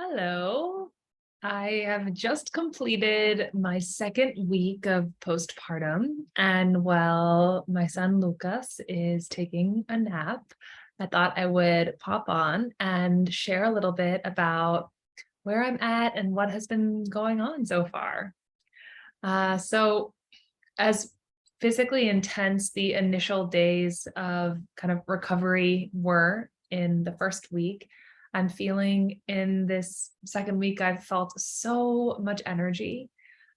Hello. I have just completed my second week of postpartum, and while my son Lucas is taking a nap, I thought I would pop on and share a little bit about where I'm at and what has been going on so far. So, as physically intense the initial days of kind of recovery were in the first week, I'm feeling in this second week, I've felt so much energy.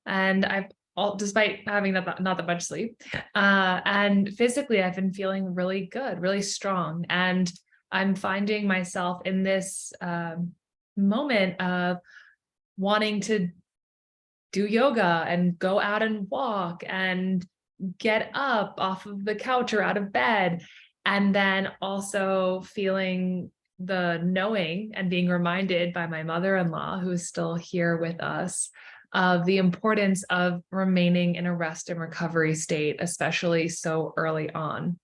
And I've all, despite having not that much sleep, and physically, I've been feeling really good, really strong. And I'm finding myself in this moment of wanting to do yoga and go out and walk and get up off of the couch or out of bed. And then also feeling the knowing and being reminded by my mother-in-law, who is still here with us, of the importance of remaining in a rest and recovery state, especially so early on.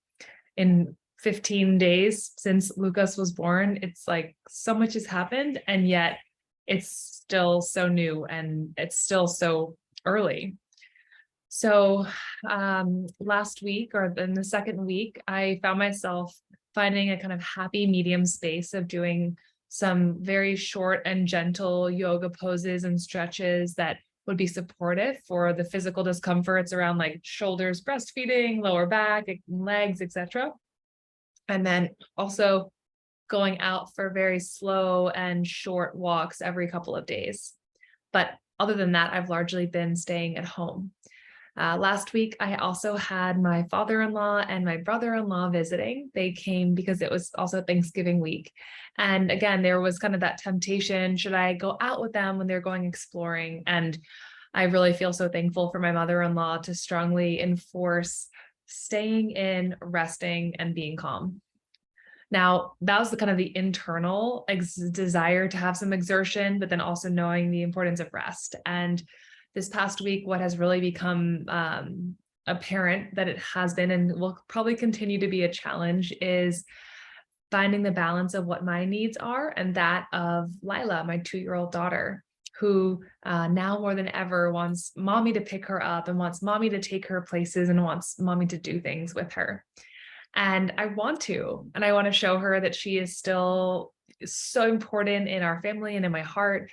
In 15 days since Lucas was born, it's like so much has happened, and yet it's still so new and it's still so early. So last week or in the second week, I found myself finding a kind of happy medium space of doing some very short and gentle yoga poses and stretches that would be supportive for the physical discomforts around like shoulders, breastfeeding, lower back, legs, etc. And then also going out for very slow and short walks every couple of days. But other than that, I've largely been staying at home. Last week, I also had my father-in-law and my brother-in-law visiting. They came because it was also Thanksgiving week. And again, there was kind of that temptation, should I go out with them when they're going exploring? And I really feel so thankful for my mother-in-law to strongly enforce staying in, resting, and being calm. Now, that was the kind of the internal desire to have some exertion, but then also knowing the importance of rest. And this past week, what has really become apparent that it has been and will probably continue to be a challenge is finding the balance of what my needs are and that of Lila, my 2-year-old daughter, who now more than ever wants mommy to pick her up and wants mommy to take her places and wants mommy to do things with her. And I want to show her that she is still so important in our family and in my heart.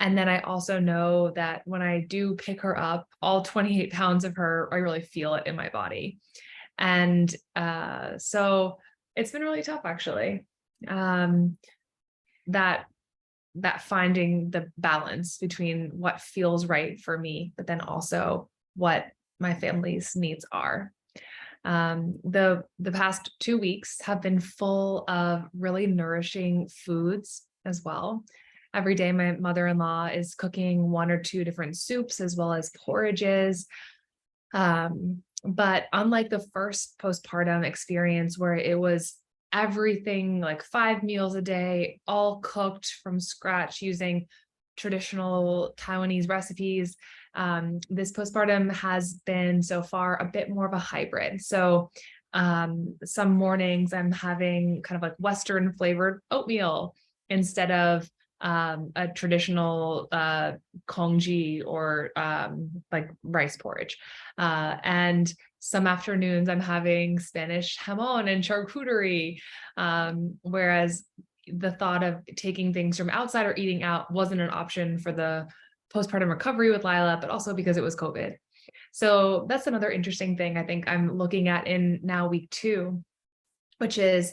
And then I also know that when I do pick her up, all 28 pounds of her, I really feel it in my body. And so it's been really tough, actually. That finding the balance between what feels right for me, but then also what my family's needs are. The past 2 weeks have been full of really nourishing foods as well. Every day, my mother-in-law is cooking 1 or 2 different soups as well as porridges. But unlike the first postpartum experience where it was everything like 5 meals a day, all cooked from scratch using traditional Taiwanese recipes, this postpartum has been so far a bit more of a hybrid. So some mornings I'm having kind of like Western flavored oatmeal instead of a traditional congee or like rice porridge. And some afternoons I'm having Spanish jamon and charcuterie, whereas the thought of taking things from outside or eating out wasn't an option for the postpartum recovery with Lila, but also because it was COVID. So that's another interesting thing I think I'm looking at in now week 2, which is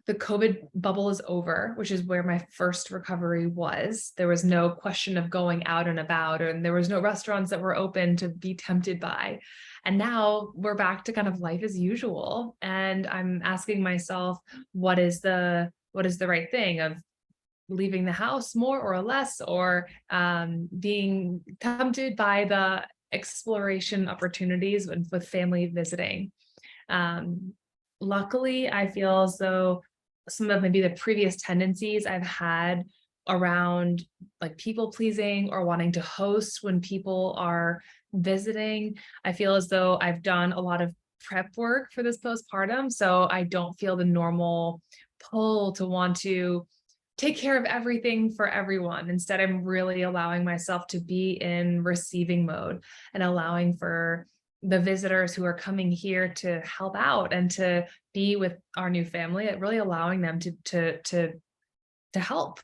the COVID bubble is over, which is where my first recovery was. There was no question of going out and about, and there was no restaurants that were open to be tempted by. And now we're back to kind of life as usual. And I'm asking myself, what is the right thing of leaving the house more or less, or being tempted by the exploration opportunities with family visiting. Luckily, I feel as though some of maybe the previous tendencies I've had around like people pleasing or wanting to host when people are visiting, I feel as though I've done a lot of prep work for this postpartum. So I don't feel the normal pull to want to take care of everything for everyone. Instead, I'm really allowing myself to be in receiving mode and allowing for the visitors who are coming here to help out and to be with our new family, really allowing them to help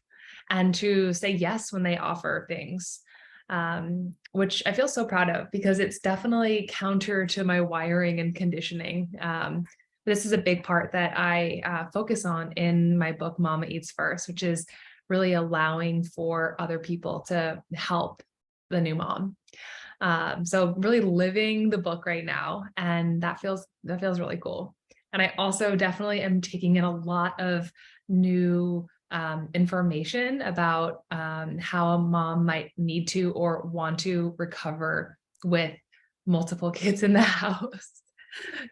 and to say yes when they offer things, which I feel so proud of because it's definitely counter to my wiring and conditioning. This is a big part that I focus on in my book, Mama Eats First, which is really allowing for other people to help the new mom. So really living the book right now, and that feels really cool. And I also definitely am taking in a lot of new information about how a mom might need to or want to recover with multiple kids in the house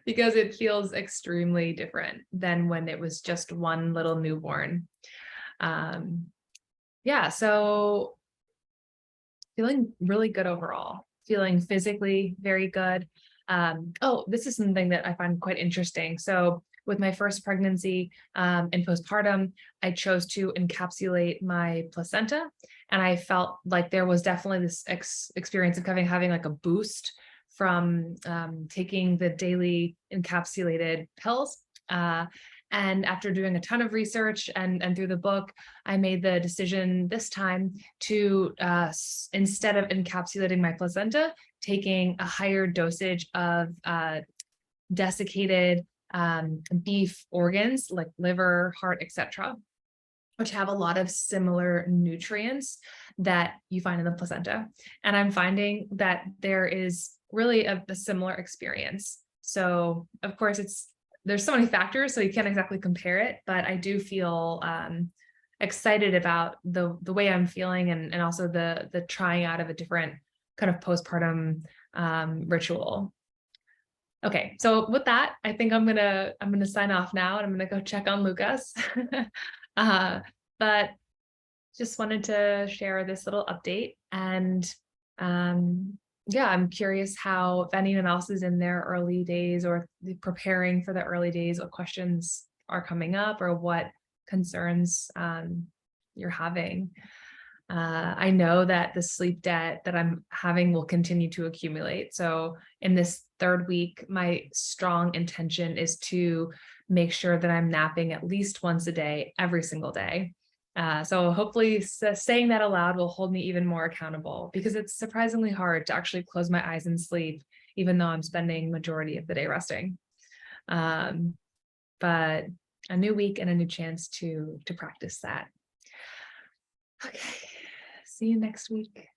because it feels extremely different than when it was just one little newborn. Yeah, so feeling really good overall, feeling physically very good. Oh, this is something that I find quite interesting. So with my first pregnancy and postpartum, I chose to encapsulate my placenta. And I felt like there was definitely this experience of having like a boost from taking the daily encapsulated pills. And after doing a ton of research and through the book, I made the decision this time to, instead of encapsulating my placenta, taking a higher dosage of desiccated beef organs like liver, heart, etc., which have a lot of similar nutrients that you find in the placenta. And I'm finding that there is really a similar experience. So of course there's so many factors, so you can't exactly compare it, but I do feel excited about the way I'm feeling and also the trying out of a different kind of postpartum ritual. Okay, so with that, I think I'm gonna sign off now and I'm gonna go check on Lucas. But just wanted to share this little update and yeah, I'm curious how, if anyone else is in their early days or preparing for the early days, what questions are coming up or what concerns you're having. I know that the sleep debt that I'm having will continue to accumulate. So in this third week, my strong intention is to make sure that I'm napping at least once a day, every single day. So hopefully saying that aloud will hold me even more accountable because it's surprisingly hard to actually close my eyes and sleep, even though I'm spending majority of the day resting. But a new week and a new chance to practice that. Okay, see you next week.